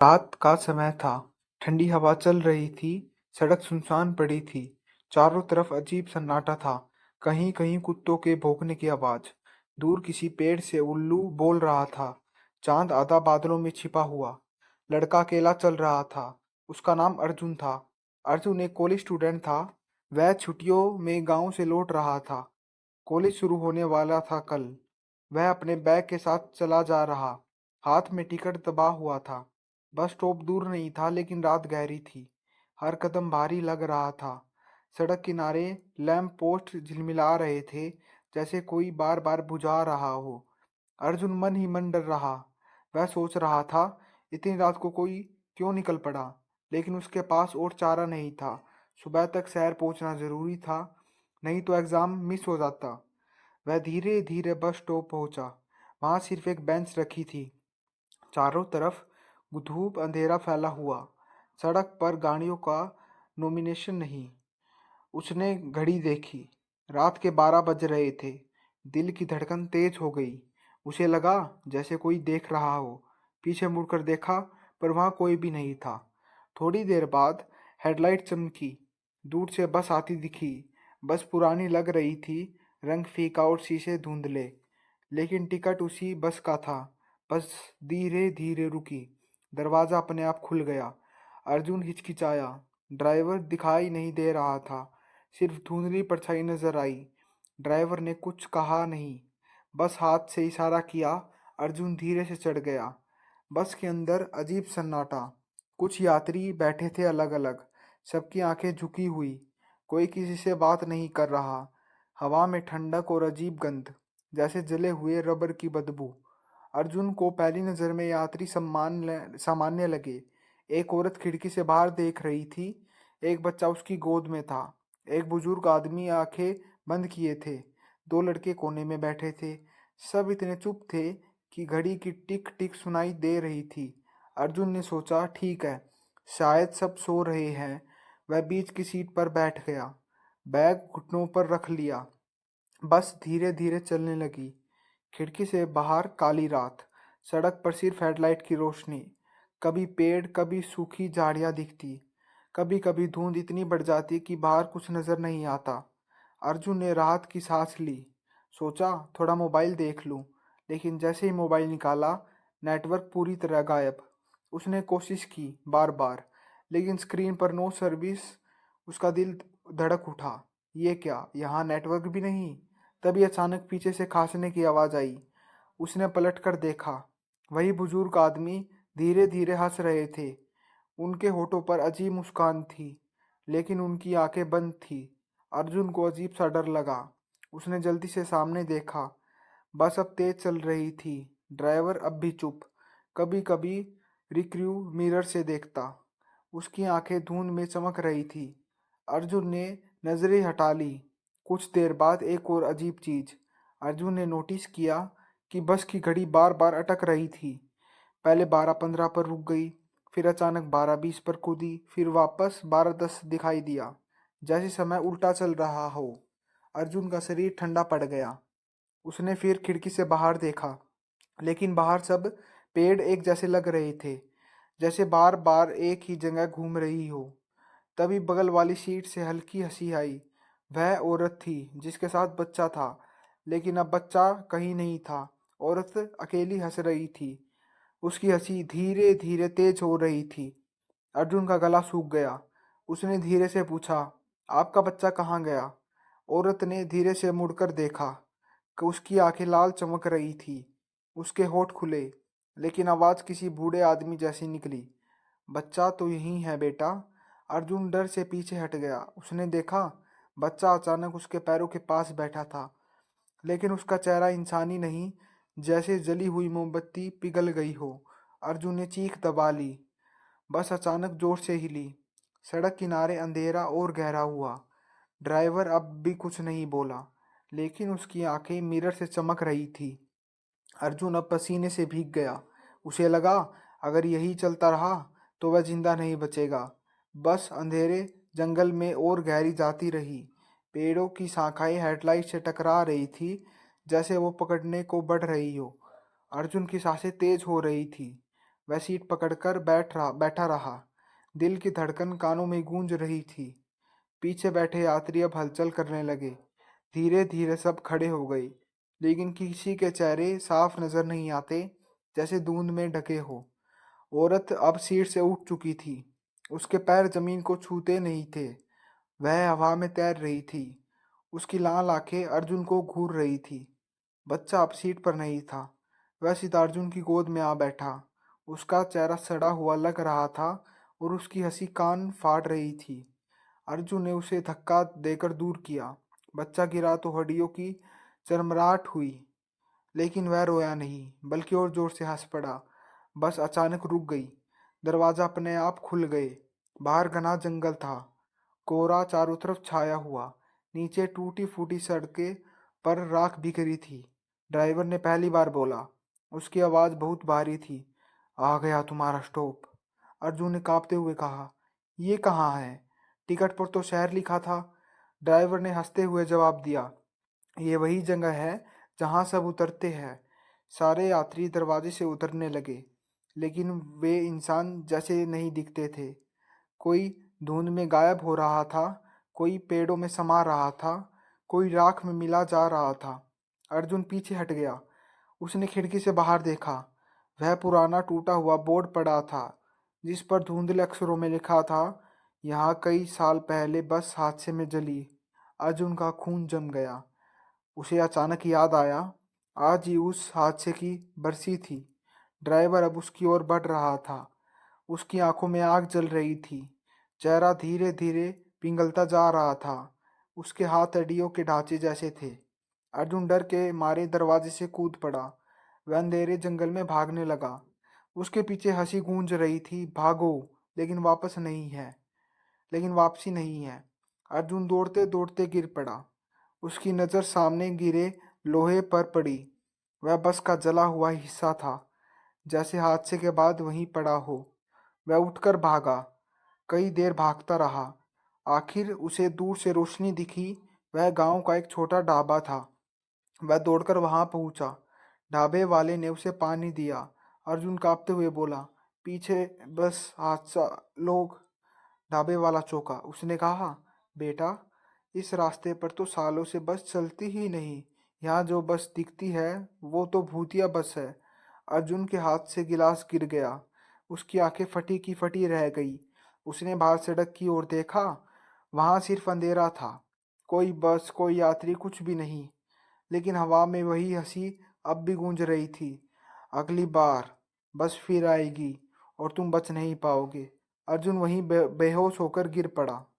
रात का समय था। ठंडी हवा चल रही थी। सड़क सुनसान पड़ी थी। चारों तरफ अजीब सन्नाटा था। कहीं कहीं कुत्तों के भौंकने की आवाज। दूर किसी पेड़ से उल्लू बोल रहा था। चांद आधा बादलों में छिपा हुआ। लड़का अकेला चल रहा था। उसका नाम अर्जुन था। अर्जुन एक कॉलेज स्टूडेंट था। वह छुट्टियों में गांव से लौट रहा था। कॉलेज शुरू होने वाला था कल। वह अपने बैग के साथ चला जा रहा। हाथ में टिकट दबा हुआ था। बस स्टॉप दूर नहीं था, लेकिन रात गहरी थी। हर कदम भारी लग रहा था। सड़क किनारे लैंप पोस्ट झिलमिला रहे थे, जैसे कोई बार बार बुझा रहा हो। अर्जुन मन ही मन डर रहा। वह सोच रहा था, इतनी रात को कोई क्यों निकल पड़ा। लेकिन उसके पास और चारा नहीं था। सुबह तक शहर पहुंचना जरूरी था, नहीं तो एग्जाम मिस हो जाता। वह धीरे धीरे बस स्टॉप पहुंचा। वहां सिर्फ एक बेंच रखी थी। चारों तरफ धूप अंधेरा फैला हुआ। सड़क पर गाड़ियों का नॉमिनेशन नहीं। उसने घड़ी देखी। रात के 12 बज रहे थे। दिल की धड़कन तेज हो गई। उसे लगा जैसे कोई देख रहा हो। पीछे मुड़कर देखा, पर वहां कोई भी नहीं था। थोड़ी देर बाद हेडलाइट चमकी। दूर से बस आती दिखी। बस पुरानी लग रही थी, रंग फीका और शीशे धुंधले। लेकिन टिकट उसी बस का था। बस धीरे धीरे रुकी। दरवाजा अपने आप खुल गया। अर्जुन हिचकिचाया। ड्राइवर दिखाई नहीं दे रहा था। सिर्फ धुंधली परछाई नजर आई। ड्राइवर ने कुछ कहा नहीं, बस हाथ से इशारा किया। अर्जुन धीरे से चढ़ गया। बस के अंदर अजीब सन्नाटा। कुछ यात्री बैठे थे अलग अलग। सबकी आंखें झुकी हुई। कोई किसी से बात नहीं कर रहा। हवा में ठंडक और अजीब गंध, जैसे जले हुए रबर की बदबू। अर्जुन को पहली नजर में यात्री सामान्य लगे। एक औरत खिड़की से बाहर देख रही थी। एक बच्चा उसकी गोद में था। एक बुजुर्ग आदमी आंखें बंद किए थे। दो लड़के कोने में बैठे थे। सब इतने चुप थे कि घड़ी की टिक टिक सुनाई दे रही थी। अर्जुन ने सोचा, ठीक है, शायद सब सो रहे हैं। वह बीच की सीट पर बैठ गया। बैग घुटनों पर रख लिया। बस धीरे धीरे चलने लगी। खिड़की से बाहर काली रात। सड़क पर सिर्फ हेडलाइट की रोशनी। कभी पेड़, कभी सूखी झाड़ियां दिखती। कभी कभी धुंध इतनी बढ़ जाती कि बाहर कुछ नजर नहीं आता। अर्जुन ने राहत की सांस ली। सोचा, थोड़ा मोबाइल देख लूं। लेकिन जैसे ही मोबाइल निकाला, नेटवर्क पूरी तरह गायब। उसने कोशिश की बार बार, लेकिन स्क्रीन पर नो सर्विस। उसका दिल धड़क उठा। ये क्या, यहाँ नेटवर्क भी नहीं। तभी अचानक पीछे से खांसने की आवाज आई। उसने पलट कर देखा। वही बुजुर्ग आदमी धीरे धीरे हंस रहे थे। उनके होठों पर अजीब मुस्कान थी, लेकिन उनकी आंखें बंद थी। अर्जुन को अजीब सा डर लगा। उसने जल्दी से सामने देखा। बस अब तेज चल रही थी। ड्राइवर अब भी चुप। कभी कभी रिक्यू मिरर से देखता। उसकी आंखें धुंध में चमक रही थी। अर्जुन ने नजरें हटा ली। कुछ देर बाद एक और अजीब चीज। अर्जुन ने नोटिस किया कि बस की घड़ी बार बार अटक रही थी। पहले 12:15 पर रुक गई, फिर अचानक 12:20 पर कूदी, फिर वापस 12:10 दिखाई दिया, जैसे समय उल्टा चल रहा हो। अर्जुन का शरीर ठंडा पड़ गया। उसने फिर खिड़की से बाहर देखा, लेकिन बाहर सब पेड़ एक जैसे लग रहे थे, जैसे बार बार एक ही जगह घूम रही हो। तभी बगल वाली सीट से हल्की हंसी आई। वह औरत थी जिसके साथ बच्चा था, लेकिन अब बच्चा कहीं नहीं था। औरत अकेली हंस रही थी। उसकी हंसी धीरे धीरे तेज हो रही थी। अर्जुन का गला सूख गया। उसने धीरे से पूछा, आपका बच्चा कहाँ गया? औरत ने धीरे से मुड़कर देखा कि उसकी आंखें लाल चमक रही थी। उसके होठ खुले, लेकिन आवाज किसी बूढ़े आदमी जैसी निकली। बच्चा तो यही है बेटा। अर्जुन डर से पीछे हट गया। उसने देखा, बच्चा अचानक उसके पैरों के पास बैठा था, लेकिन उसका चेहरा इंसानी नहीं, जैसे जली हुई मोमबत्ती पिघल गई हो। अर्जुन ने चीख दबा ली। बस अचानक जोर से हिली। सड़क किनारे अंधेरा और गहरा हुआ। ड्राइवर अब भी कुछ नहीं बोला, लेकिन उसकी आंखें मिरर से चमक रही थी। अर्जुन अब पसीने से भीग गया। उसे लगा, अगर यही चलता रहा तो वह जिंदा नहीं बचेगा। बस अंधेरे जंगल में और गहरी जाती रही। पेड़ों की शाखाएं हेडलाइट से टकरा रही थी, जैसे वो पकड़ने को बढ़ रही हो। अर्जुन की सांसें तेज हो रही थी। वह सीट पकड़कर बैठा रहा। दिल की धड़कन कानों में गूंज रही थी। पीछे बैठे यात्री अब हलचल करने लगे। धीरे धीरे सब खड़े हो गए, लेकिन किसी के चेहरे साफ नजर नहीं आते, जैसे धुंध में ढके हो। औरत अब सीट से उठ चुकी थी। उसके पैर जमीन को छूते नहीं थे। वह हवा में तैर रही थी। उसकी लाल आंखें अर्जुन को घूर रही थी। बच्चा अब सीट पर नहीं था। वह सीधा अर्जुन की गोद में आ बैठा। उसका चेहरा सड़ा हुआ लग रहा था और उसकी हंसी कान फाड़ रही थी। अर्जुन ने उसे धक्का देकर दूर किया। बच्चा गिरा तो हड्डियों की चरमराहट हुई, लेकिन वह रोया नहीं, बल्कि और जोर से हंस पड़ा। बस अचानक रुक गई। दरवाजा अपने आप खुल गए। बाहर घना जंगल था, कोहरा चारों तरफ छाया हुआ। नीचे टूटी फूटी सड़कें पर राख बिखरी थी। ड्राइवर ने पहली बार बोला। उसकी आवाज़ बहुत भारी थी। आ गया तुम्हारा स्टॉप। अर्जुन ने कांपते हुए कहा। ये कहाँ है? टिकट पर तो शहर लिखा था। ड्राइवर ने हंसते हुए जवाब दिया। ये वही जगह है जहाँ सब उतरते हैं। सारे यात्री दरवाजे से उतरने लगे, लेकिन वे इंसान जैसे नहीं दिखते थे। कोई धुंध में गायब हो रहा था, कोई पेड़ों में समा रहा था, कोई राख में मिला जा रहा था। अर्जुन पीछे हट गया। उसने खिड़की से बाहर देखा। वह पुराना टूटा हुआ बोर्ड पड़ा था, जिस पर धुंधले अक्षरों में लिखा था, यहाँ कई साल पहले बस हादसे में जली। अर्जुन का खून जम गया। उसे अचानक याद आया, आज ही उस हादसे की बरसी थी। ड्राइवर अब उसकी ओर बढ़ रहा था। उसकी आंखों में आग जल रही थी। चेहरा धीरे धीरे पिघलता जा रहा था। उसके हाथ हड्डियों के ढांचे जैसे थे। अर्जुन डर के मारे दरवाजे से कूद पड़ा। वह अंधेरे जंगल में भागने लगा। उसके पीछे हंसी गूंज रही थी, भागो, लेकिन वापस नहीं है, लेकिन वापसी नहीं है। अर्जुन दौड़ते दौड़ते गिर पड़ा। उसकी नज़र सामने गिरे लोहे पर पड़ी। वह बस का जला हुआ हिस्सा था, जैसे हादसे के बाद वहीं पड़ा हो। वह उठकर भागा। कई देर भागता रहा। आखिर उसे दूर से रोशनी दिखी। वह गांव का एक छोटा ढाबा था। वह दौड़कर वहां पहुंचा। ढाबे वाले ने उसे पानी दिया। अर्जुन कांपते हुए बोला, पीछे बस हादसा, लोग। ढाबे वाला चौंका। उसने कहा, बेटा, इस रास्ते पर तो सालों से बस चलती ही नहीं। यहाँ जो बस दिखती है वो तो भूतिया बस है। अर्जुन के हाथ से गिलास गिर गया। उसकी आंखें फटी की फटी रह गई। उसने बाहर सड़क की ओर देखा। वहां सिर्फ अंधेरा था। कोई बस, कोई यात्री, कुछ भी नहीं। लेकिन हवा में वही हंसी अब भी गूंज रही थी। अगली बार बस फिर आएगी और तुम बच नहीं पाओगे। अर्जुन वहीं बेहोश होकर गिर पड़ा।